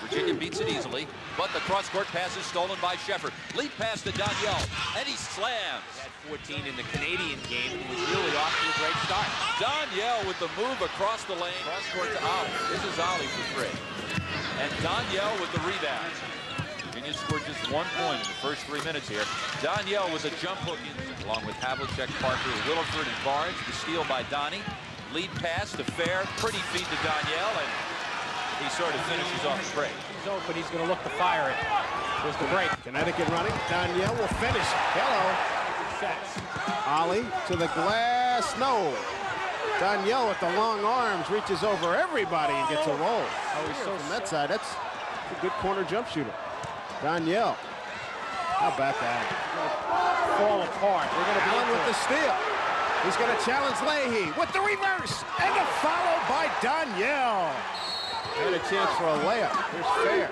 Virginia beats it easily, but the cross-court pass is stolen by Sheffer. Lead pass to Donyell, and he slams. He had 14 in the Canadian game and was really off to a great start. Donyell with the move across the lane. Cross-court to Ollie. This is Ollie for three. And Donyell with the rebound. Virginia scored just 1 point in the first 3 minutes here. Donyell with a jump hook in, along with Havlicek, Parker, Williford, and Barnes. The steal by Donnie. Lead pass to Fair. Pretty feed to Donyell, and he sort of finishes off the break. He's open. He's going to look to fire it. Here's the break. Connecticut running. Donyell will finish. Hello. Ollie to the glass. No. Donyell with the long arms reaches over everybody and gets a roll. Oh, he's so from that side. That's a good corner jump shooter. Donyell. How about that? Fall apart. We're going to be Allen with the steal. He's going to challenge Leahy with the reverse. And a follow by Donyell. Had a chance for a layup. Here's Fair.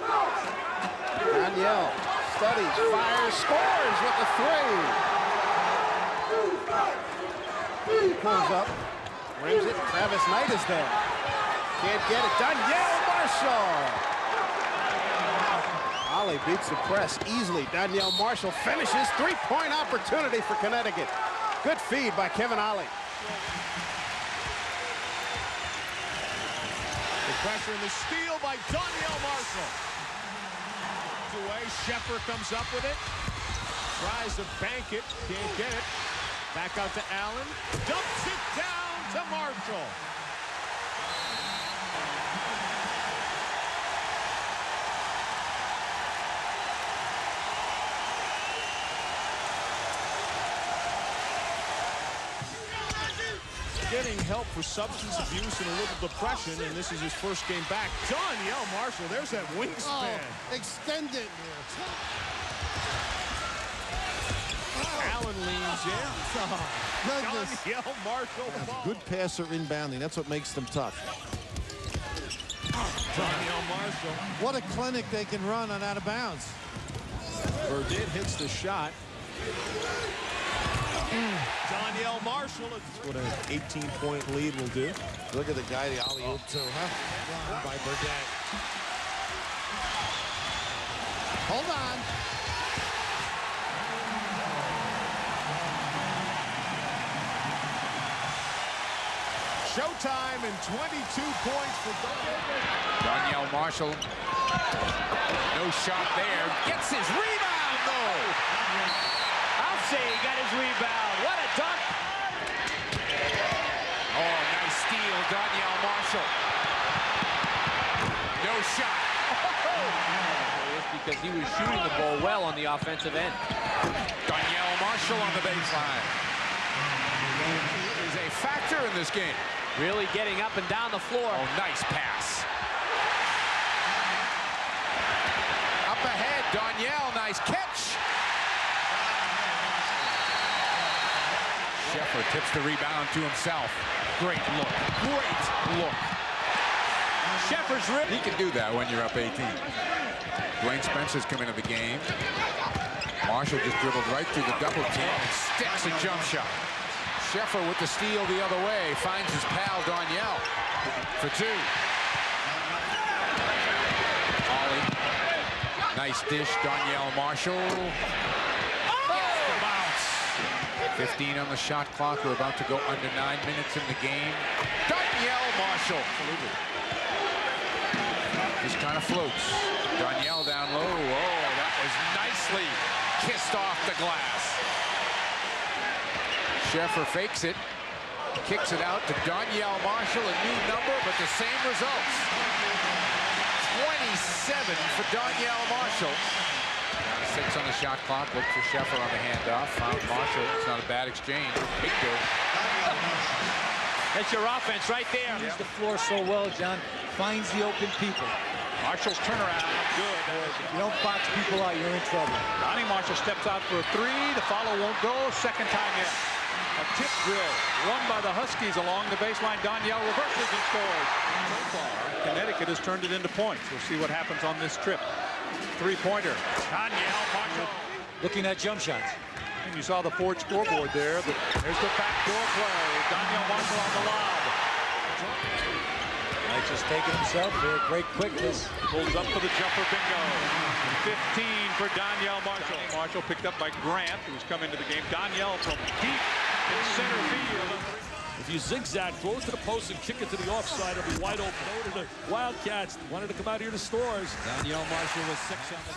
Donyell studies, fires, scores with the three. Pulls up, rims it. Travis Knight is there. Can't get it. Donyell Marshall. Ollie beats the press easily. Donyell Marshall finishes. Three-point opportunity for Connecticut. Good feed by Kevin Ollie. The pressure and the steal by Donyell Marshall. Away, Sheffer comes up with it. Tries to bank it, can't get it. Back out to Allen. Dumps it down to Marshall. Getting help for substance abuse and a little depression, and this is his first game back. Donyell Marshall, there's that wingspan. Oh, extended. Allen leans in. Donyell Marshall. Good passer inbounding. That's what makes them tough. Donyell Marshall. What a clinic they can run on out of bounds. Burdett hits the shot. Donyell Marshall. That's what an 18-point lead will do. Look at the guy, the alley-oop too, huh? By Burdett. Hold on. Showtime and 22 points for Donyell Marshall. No shot there. Gets his rebound, though. I'll say he got his rebound. What a dunk. Oh, nice steal, Donyell Marshall. No shot. Because he was shooting the ball well on the offensive end. Donyell Marshall on the baseline. Is a factor in this game. Really getting up and down the floor. Oh, nice pass. Up ahead, Donyell, nice catch. Sheffer tips the rebound to himself. Great look. Great look. Sheffer's rip. He can do that when you're up 18. Dwayne Spencer's come into the game. Marshall just dribbled right through the double team and sticks a jump shot. Sheffer with the steal the other way. Finds his pal Donyell for two. Ollie. Nice dish, Donyell Marshall. 15 on the shot clock. We're about to go under 9 minutes in the game. Donyell Marshall. Just kind of floats. Donyell down low. Oh, that was nicely kissed off the glass. Sheffer fakes it. Kicks it out to Donyell Marshall. A new number, but the same results. 27 for Donyell Marshall. 6 on the shot clock. Look for Sheffer on the handoff. Found Marshall. It's not a bad exchange. Bingo. That's your offense right there. Uses the floor so well, John. Finds the open people. Marshall's turnaround. Good. If you don't box people out, you're in trouble. Donnie Marshall steps out for a three. The follow won't go. Second time in. A tip drill won by the Huskies along the baseline. Donyell reverses and scores. So far, Connecticut has turned it into points. We'll see what happens on this trip. Three-pointer. Donyell Marshall. Looking at jump shots. And you saw the Ford scoreboard there. There's the backdoor play. Donyell Marshall on the lob. Knight just taking himself there. Great quickness. Pulls up for the jumper, bingo. 15 for Donyell Marshall. Marshall picked up by Grant, who's come into the game. Donyell from deep in center field. If you zigzag, throw it to the post and kick it to the offside, it'll be wide open. Over to the Wildcats. Wanted to come out here to Stores. Donyell Marshall with 6 on the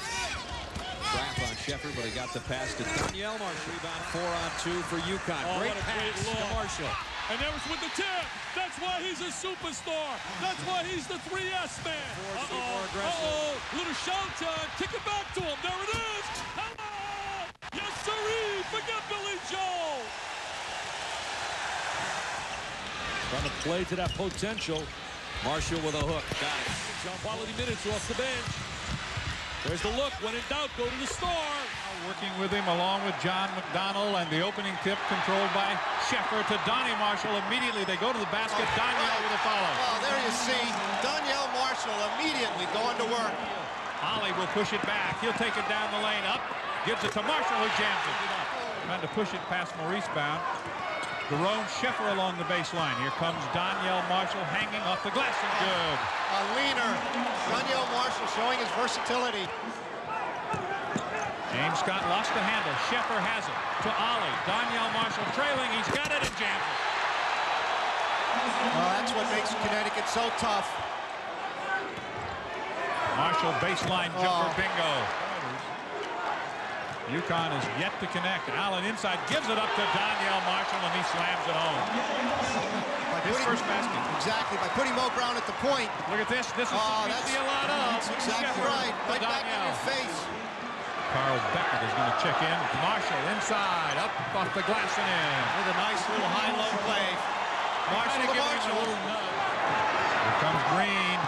trap on Sheffer, but he got the pass to Donyell Marshall. Rebound 4-on-2 for UConn. Great pass to Marshall. And that was with the tip. That's why he's a superstar. That's why he's the 3S man. More aggressive. Little showtime. Kick it back to him. There it is. Hello. Yes, sirree. Forget Billy Joel. Trying to play to that potential. Marshall with a hook. Got it. Quality minutes off the bench. There's the look. When in doubt, go to the star. Working with him along with John McDonnell, and the opening tip controlled by Sheffer to Donnie Marshall. Immediately they go to the basket. Donyell with a follow. Oh, there you see Donyell Marshall immediately going to work. Ollie will push it back. He'll take it down the lane. Up. Gives it to Marshall, who jams it. Trying to push it past Maurice bound. Jerome Sheffer along the baseline. Here comes Donyell Marshall hanging off the glass. And good. A leaner Donyell Marshall showing his versatility. James Scott lost the handle. Sheffer has it to Ollie. Donyell Marshall trailing. He's got it and jams it. Well, that's what makes Connecticut so tough. Marshall baseline jumper bingo. UConn is yet to connect. Allen inside gives it up to Donyell Marshall, and he slams it home. His first basket. Exactly, by putting Mo Brown at the point. Look at this. This is what we see a lot of. That's exactly right. Right back in your face. Carl Beckett is going to check in. Marshall inside, up off the glass and in. With a nice little high-low play. Marshall giving him a little nudge. Here comes Green.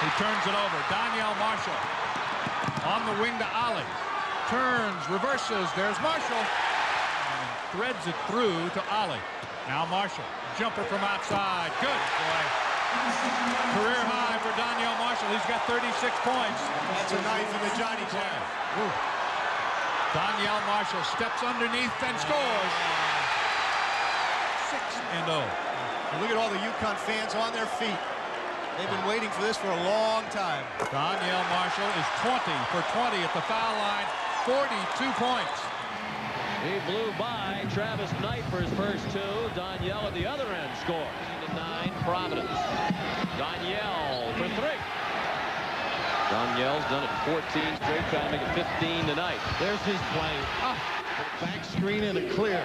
He turns it over. Donyell Marshall on the wing to Ollie. Turns, reverses. There's Marshall. And threads it through to Ollie. Now Marshall. Jumper from outside. Good boy. Career high for Donyell Marshall. He's got 36 points. That's a knife in the Johnny Jam. Donyell Marshall steps underneath and scores. 6-0. And look at all the UConn fans on their feet. They've been waiting for this for a long time. Donyell Marshall is 20 for 20 at the foul line. 42 points. He blew by Travis Knight for his first 2. Donyell at the other end scores. 9 Providence. Donyell for 3. Donyell's done it 14 straight, trying to make it 15 tonight. There's his play. Back screen and a clear.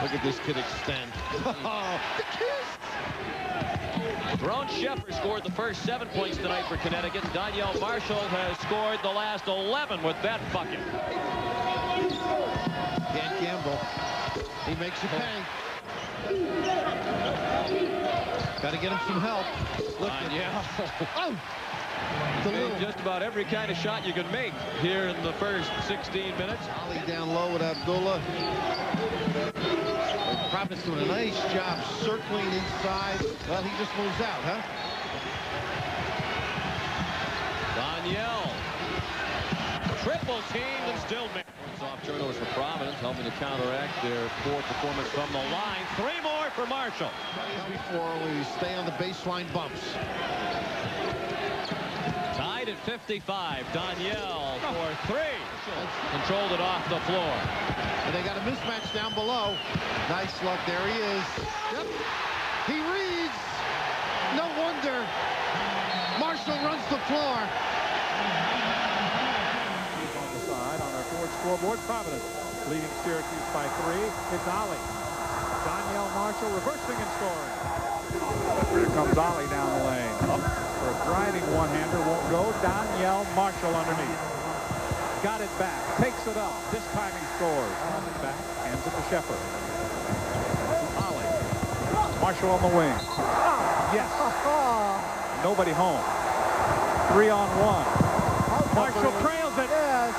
Look at this kid extend. The kiss. Jerome Sheffer scored the first 7 points tonight for Connecticut. Donyell Marshall has scored the last 11 with that bucket. Can't gamble. He makes you pay. Got to get him some help. Donyell. Just about every kind of shot you can make here in the first 16 minutes. Ollie down low with Abdullah. Providence doing a nice job circling inside. Well, he just moves out, huh? Donyell. Triple team and still makes. Soft turnovers for Providence, helping to counteract their poor performance from the line. 3 more for Marshall. Before we stay on the baseline bumps. Tied at 55. Donyell for 3. Controlled it off the floor. And they got a mismatch down below. Nice luck. There he is. Yep. He reads. No wonder. Marshall runs the floor. On the side on our forward scoreboard. Providence leading Syracuse by 3. It's Ollie. Donyell Marshall reversing and scoring. Here comes Ollie down the lane. Up for a driving one-hander. Won't go. Donyell Marshall underneath. Got it back. Takes it up. This time he scores. Hands it back. Hands it to Sheffer. Ollie. Marshall on the wing. Yes. Nobody home. 3-on-1. Marshall trails it. Yes.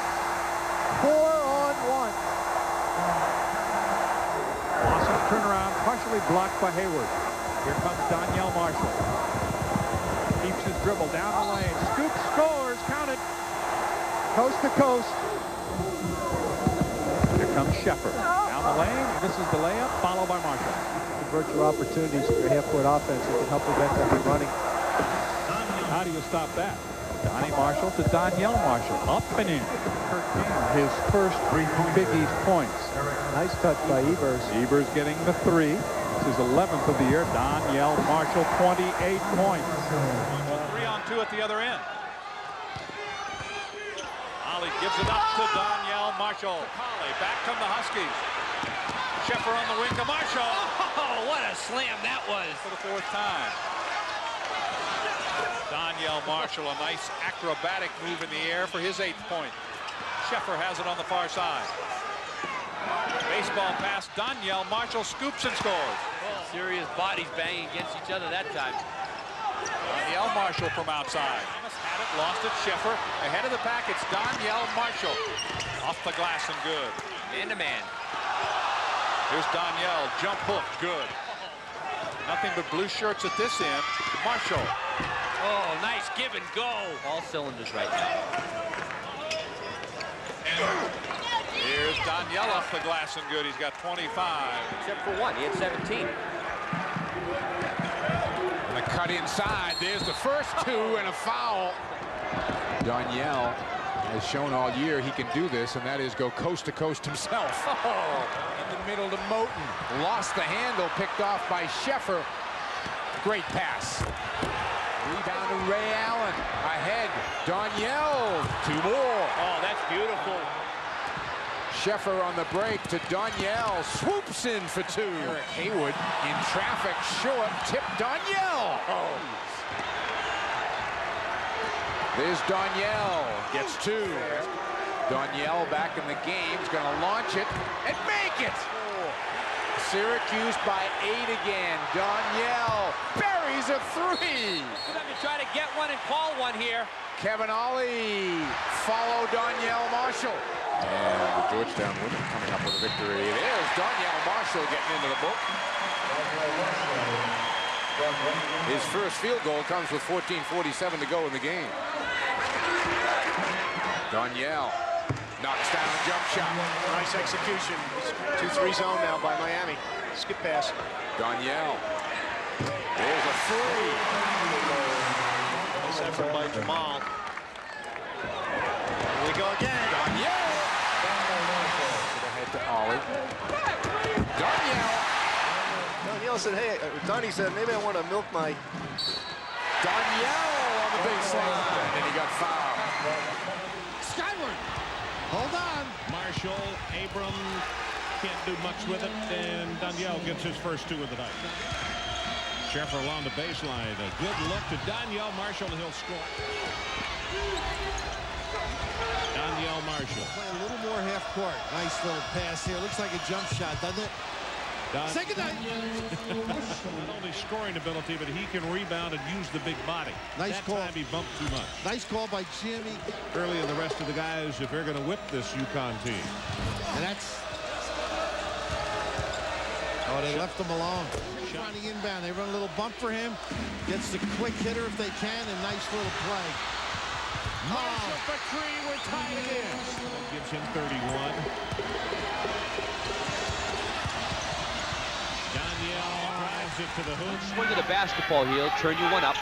4-on-1. Awesome turnaround, partially blocked by Hayward. Here comes Donyell Marshall. Keeps his dribble down the lane. Scoop, scores. Count it. Coast to coast. Here comes Sheffer. Down the lane. This is the layup, followed by Marshall. virtual opportunities for your half-court offense that can help prevent them from running. How do you stop that? Donnie Marshall to Donyell Marshall. Up and in. Kurt King, his first Big East points. Nice touch by Ebers. Ebers getting the 3. This is 11th of the year. Donyell Marshall, 28 points. 3-on-2 at the other end. Ollie gives it up to Donyell Marshall. Ollie, back come the Huskies. Sheffer on the wing to Marshall. Oh, what a slam that was. For the 4th time. Donyell Marshall, a nice acrobatic move in the air for his 8th point. Sheffer has it on the far side. Baseball pass. Donyell Marshall scoops and scores. Serious bodies banging against each other that time. Donyell Marshall from outside. Thomas had it, lost it. Sheffer ahead of the pack. It's Donyell Marshall. Off the glass and good. Man-to-man. Here's Donyell. Jump hook. Good. Nothing but blue shirts at this end. Marshall. Oh, nice give and go. All cylinders right now. Here's Donyell off the glass and good. He's got 25. Except for one. He had 17. And a cut inside. There's the first 2 and a foul. Donyell has shown all year he can do this, and that is go coast to coast himself. Oh, in the middle to Moten. Lost the handle, picked off by Sheffer. Great pass. Rebound to Ray Allen. Ahead. Donyell. 2 more. Oh, that's beautiful. Sheffer on the break to Donyell. Swoops in for 2. Eric Haywood in traffic. Short. Tip Donyell. Oh. There's Donyell. Gets 2. Donyell back in the game. He's going to launch it and make it. Syracuse by 8 again. Donyell buries a 3. Let me try to get one and call one here. Kevin Ollie follow Donyell Marshall. And the Georgetown women coming up with a victory. It is Donyell Marshall getting into the book. His first field goal comes with 14:47 to go in the game. Donyell knocks down a jump shot. Nice execution. 2-3 zone now by Miami. Skip pass. Donyell. There's a 3. Nice effort by Jamal. Here we go again. Donyell. Ahead to Ollie. Donyell. Donyell said, hey, Donnie said, maybe I want to milk my... Donyell on the baseline. And then he got fouled. Skyward. Hold on. Marshall, Abram can't do much with it, and Donyell gets his first 2 of the night. Sheffer along the baseline. A good look to Donyell Marshall, and he'll score. Donyell Marshall. Play a little more half court. Nice little pass here. Looks like a jump shot, doesn't it? Second night. Not only scoring ability, but he can rebound and use the big body. Nice that call. Time he bumped too much. Nice call by Jimmy. Early in the rest of the guys, if they're going to whip this UConn team. And that's... Oh, they left him alone. Trying to inbound. They run a little bump for him. Gets the quick hitter if they can, and nice little play. Marshall for 3. We're tied again. That gives him 31. Donyell drives it to the hoop. Swing of the basketball heel. Turn you one up.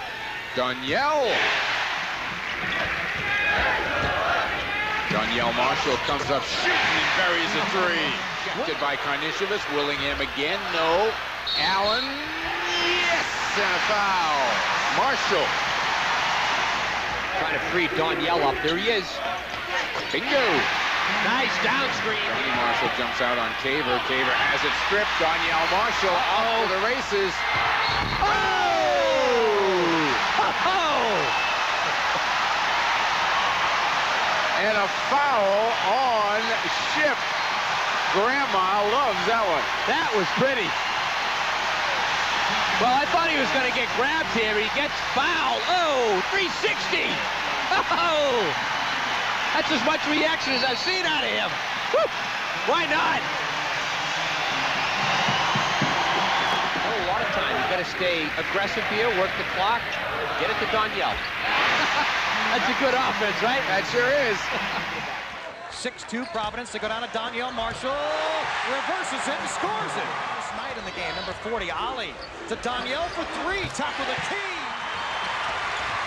Donyell. Donyell Marshall comes up shooting and buries a 3. Rejected by Karnisovas. Willingham again. No. Allen. Yes! And a foul. Marshall. Trying to free Donyell up. There he is. Bingo. Nice down screen. Donnie Marshall jumps out on Caver. Caver has it stripped. Donyell Marshall off to the races. And a foul on Ship. Grandma loves that one. That was pretty. Well, I thought he was going to get grabbed here. He gets fouled. Oh, 360. Oh, that's as much reaction as I've seen out of him. Woo. Why not? Oh, a lot of time. You got to stay aggressive here, work the clock, get it to Donyell. That's a good offense, right? That sure is. 6-2 Providence. They go down to Donyell Marshall. Reverses it and scores it. This night in the game. Number 40, Ollie to Donyell for three. Top of the key.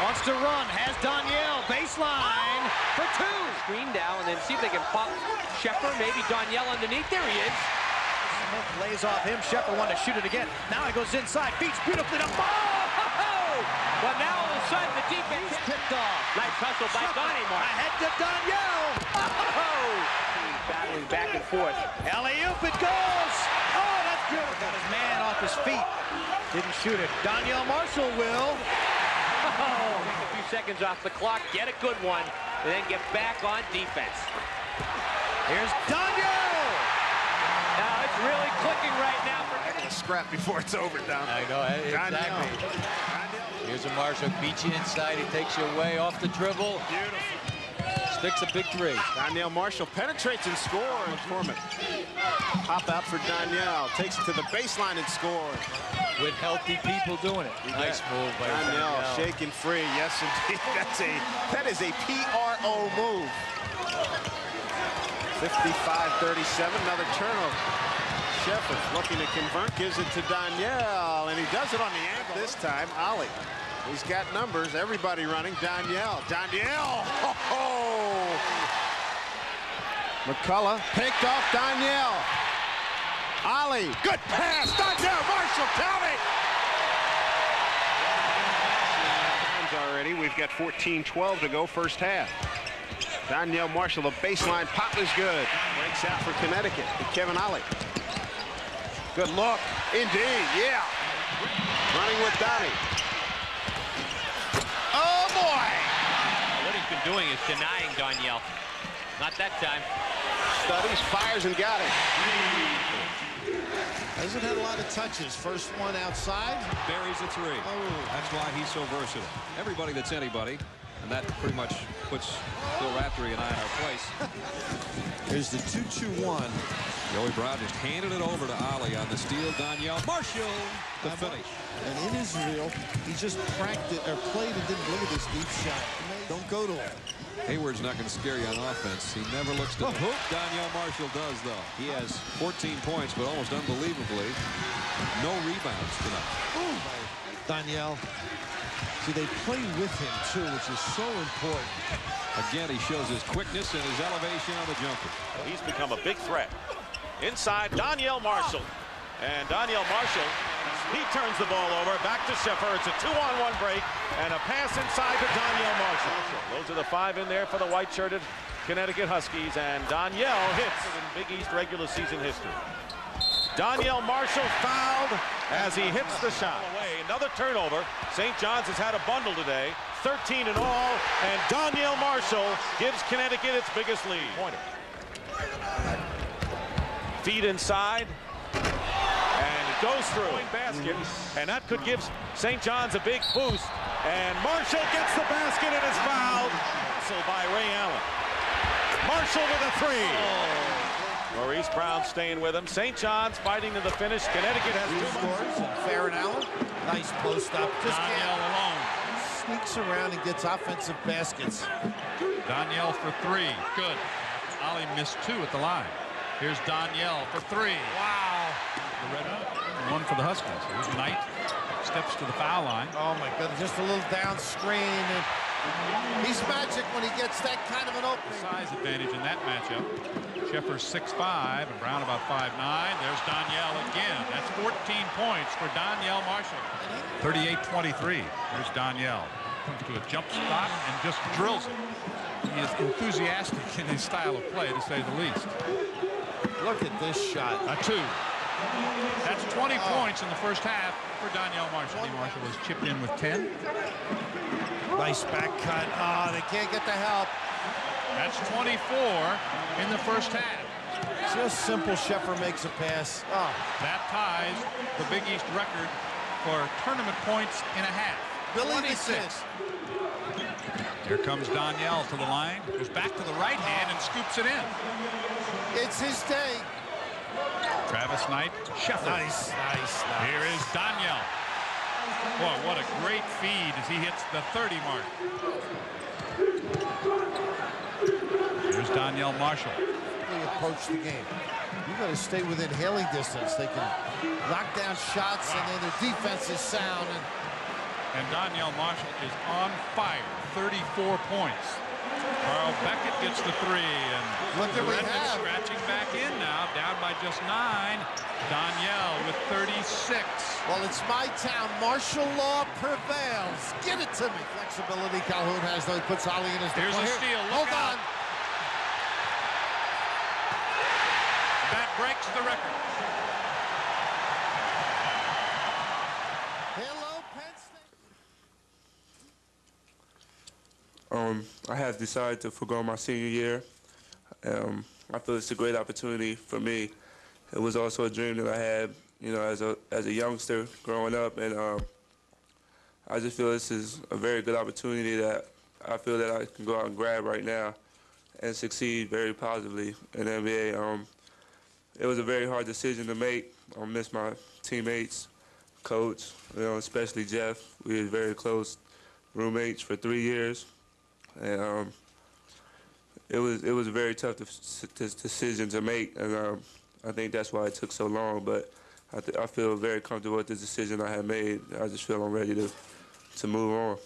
Wants to run. Has Donyell. Baseline for two. Screen down and then see if they can pop Sheffer. Maybe Donyell underneath. There he is. Smith lays off him. Sheffer wanted to shoot it again. Now he goes inside. Beats beautifully to ball. But now all of a sudden the defense Picked off. Nice hustle by Donyell. Ahead to Donyell. Battling back and forth. Alley-oop, it goes. Oh, that's beautiful. Got his man off his feet. Didn't shoot it. Donyell Marshall will. Take a few seconds off the clock, get a good one, and then get back on defense. Here's Donyell. Now it's really clicking right now. Scrap before it's over, down. I know, exactly. Here's a Marshall, beats you inside, he takes you away off the dribble. Beautiful. Sticks a big three. Donyell Marshall penetrates and scores. McCormick. Pop out for Donyell. Takes it to the baseline and scores. With healthy people doing it. Nice move by Donyell. Shaking free. Yes, indeed. That is a PRO move. 55-37. Another turnover. Sheffer looking to convert. Gives it to Donyell. And he does it on the ankle this time. Ollie. He's got numbers. Everybody running. Donyell. Donyell. Oh! McCullough picked off Donyell. Ollie. Good pass. Donyell. Marshall. Tell me. Already. We've got 14-12 to go first half. Donyell Marshall. The baseline pop is good. Breaks out for Connecticut. To Kevin Ollie. Good look. Indeed. Yeah. Running with Donnie. Oh, boy! What he's been doing is denying Donyell. Not that time. Studies, fires, and got it. Hasn't had a lot of touches. First one outside. Buries a three. That's why he's so versatile. Everybody that's anybody, and that pretty much puts Bill Raftery and I in our place. Here's the 2-2-1. Joey Brown just handed it over to Ollie on the steal. Donyell Marshall to finish. And in Israel, he just practiced or played and didn't look at this deep shot. Don't go to him. Hayward's not going to scare you on offense. He never looks to the hoop. Donyell Marshall does, though. He has 14 points, but almost unbelievably, no rebounds tonight. Donyell. See, they play with him, too, which is so important. Again, he shows his quickness and his elevation on the jumper. He's become a big threat. Inside, Donyell Marshall. And Donyell Marshall, he turns the ball over. Back to Sheffer. It's a 2-on-1 break. And a pass inside to Donyell Marshall. Those are the 5 in there for the white-shirted Connecticut Huskies. And Donyell hits in Big East regular season history. Donyell Marshall fouled as he hits the shot. Another turnover. St. John's has had a bundle today. 13 in all. And Donyell Marshall gives Connecticut its biggest lead. Pointer. Feed inside. And it goes through. Basket. And that could give St. John's a big boost. And Marshall gets the basket and is fouled. By Ray Allen. Marshall with a three. Maurice Brown staying with him. St. John's fighting to the finish. Connecticut has 2 scores. Fair and Allen. Nice post up. Just Donyell alone. Sneaks around and gets offensive baskets. Donyell for 3. Good. Ollie missed 2 at the line. Here's Donyell for 3. Wow. The red one for the Huskies. Here's Knight. Steps to the foul line. Oh, my goodness. Just a little down screen. And he's magic when he gets that kind of an opening. Size advantage in that matchup. Sheffer's 6'5", and Brown about 5'9". There's Donyell again. That's 14 points for Donyell Marshall. 38-23. There's Donyell. Comes to a jump stop and just drills it. He is enthusiastic in his style of play, to say the least. Look at this shot. A 2. That's 20 points in the first half for Donyell Marshall. Marshall was chipped in with 10. Nice back cut. Oh, they can't get the help. That's 24 in the first half. Just simple. Sheffer makes a pass. Oh. That ties the Big East record for tournament points in a half. 26. Here comes Donyell to the line. Goes back to the right hand and scoops it in. It's his day. Travis Knight, Sheffer. Nice. Here is Donyell. Boy, what a great feed as he hits the 30 mark. Here's Donyell Marshall. tactically approach the game. You got to stay within hailing distance. They can knock down shots, and then their defense is sound. And Donyell Marshall is on fire. 34 points. Carl Beckett gets the three, and look at what we have. Scratching back in now, down by just 9. Donyell with 36. Well, it's my town. Martial law prevails. Give it to me. Flexibility Calhoun has, though. He puts Ollie in his... Here's a steal. Hold on. That breaks the record. Hello, Penn State. I have decided to forgo my senior year. I feel it's a great opportunity for me. It was also a dream that I had, you know, as a youngster growing up, and I just feel this is a very good opportunity that I feel that I can go out and grab right now and succeed very positively in the NBA. It was a very hard decision to make. I miss my teammates, coach, you know, especially Jeff. We were very close roommates for 3 years, and it was a very tough decision to make, and I think that's why it took so long. But I feel very comfortable with the decision I had made. I just feel I'm ready to move on.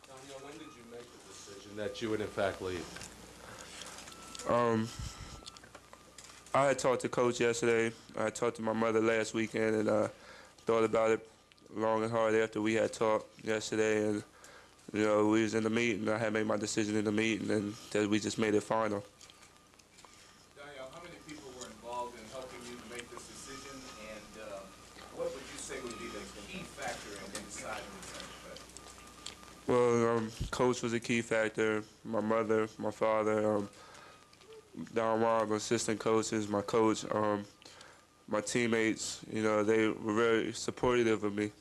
Donyell, when did you make the decision that you would in fact leave? I had talked to Coach yesterday. I talked to my mother last weekend, and thought about it long and hard after we had talked yesterday. And you know, we was in the meeting. I had made my decision in the meeting, and that we just made it final. Donyell, how many people were involved in helping you to make this decision, and what would you say would be the key factor in deciding this? Well, Coach was a key factor. My mother, my father, Donyell, my assistant coaches, my coach, my teammates. You know, they were very supportive of me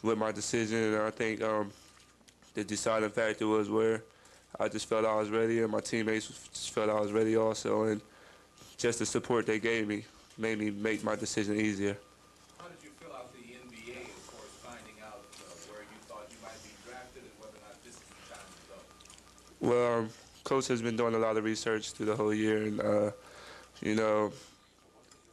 with my decision, and I think the deciding factor was where I just felt I was ready, and my teammates just felt I was ready also, and just the support they gave me made me make my decision easier. How did you fill out the NBA as far as finding out where you thought you might be drafted and whether or not this is the time to go? Well, Coach has been doing a lot of research through the whole year, and you know,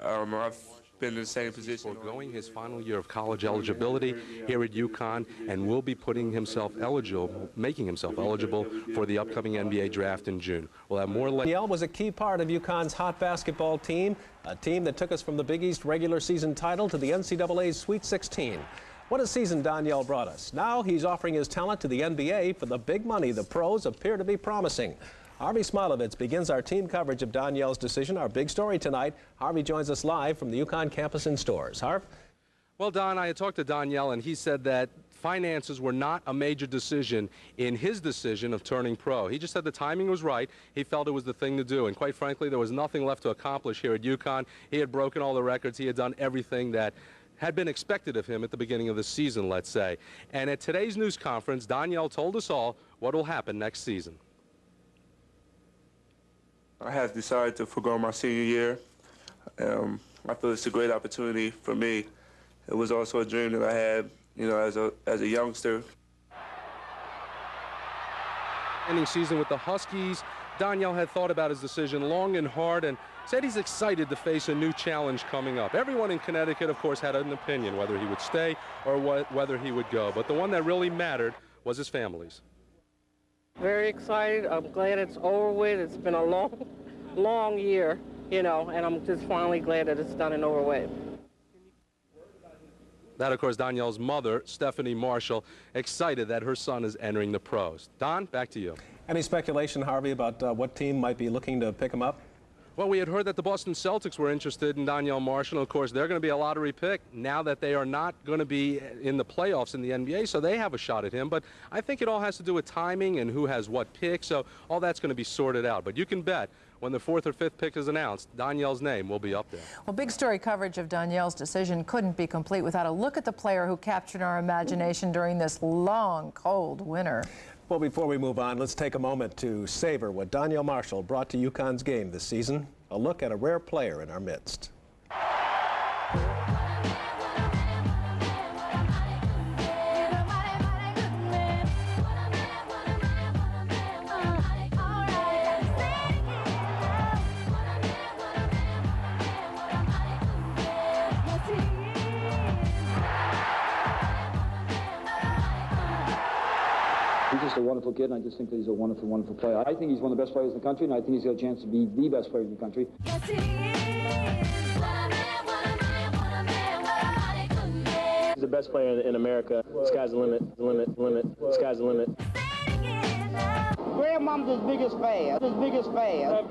I've been in the same position. Foregoing his final year of college eligibility here at UConn, and will be putting himself eligible, making himself eligible for the upcoming NBA draft in June. We'll have more. Donyell was a key part of UConn's hot basketball team, a team that took us from the Big East regular season title to the NCAA's Sweet 16. What a season Donyell brought us. Now he's offering his talent to the NBA for the big money the pros appear to be promising. Harvey Smilovitz begins our team coverage of Donyell's decision. Our big story tonight. Harvey joins us live from the UConn campus in Storrs. Harv? Well, Don, I had talked to Donyell, and he said that finances were not a major decision in his decision of turning pro. He just said the timing was right. He felt it was the thing to do. And quite frankly, there was nothing left to accomplish here at UConn. He had broken all the records. He had done everything that had been expected of him at the beginning of the season, let's say. And at today's news conference, Donyell told us all what will happen next season. I have decided to forgo my senior year. I feel it's a great opportunity for me. It was also a dream that I had, you know, as a youngster. Ending season with the Huskies, Donyell had thought about his decision long and hard and said he's excited to face a new challenge coming up. Everyone in Connecticut, of course, had an opinion whether he would stay or whether he would go. But the one that really mattered was his family's. Very excited. I'm glad it's over with. It's been a long, long year, you know, and I'm just finally glad that it's done and over with. That, of course, Donyell's mother, Stephanie Marshall, excited that her son is entering the pros. Don, back to you. Any speculation, Harvey, about what team might be looking to pick him up? Well, we had heard that the Boston Celtics were interested in Donyell Marshall. Of course, they're going to be a lottery pick now that they are not going to be in the playoffs in the NBA, so they have a shot at him. But I think it all has to do with timing and who has what pick, so all that's going to be sorted out. But you can bet when the 4th or 5th pick is announced, Donyell's name will be up there. Well, big story coverage of Donyell's decision couldn't be complete without a look at the player who captured our imagination during this long, cold winter. Well, before we move on, let's take a moment to savor what Donyell Marshall brought to UConn's game this season. A look at a rare player in our midst. He's just a wonderful kid, and I just think that he's a wonderful, wonderful player. I think he's one of the best players in the country, and I think he's got a chance to be the best player in the country. Yes, he is. He's the best player in America. Sky's the limit, the limit, the limit. Sky's the limit. Grandmom's his biggest fan. His biggest fan.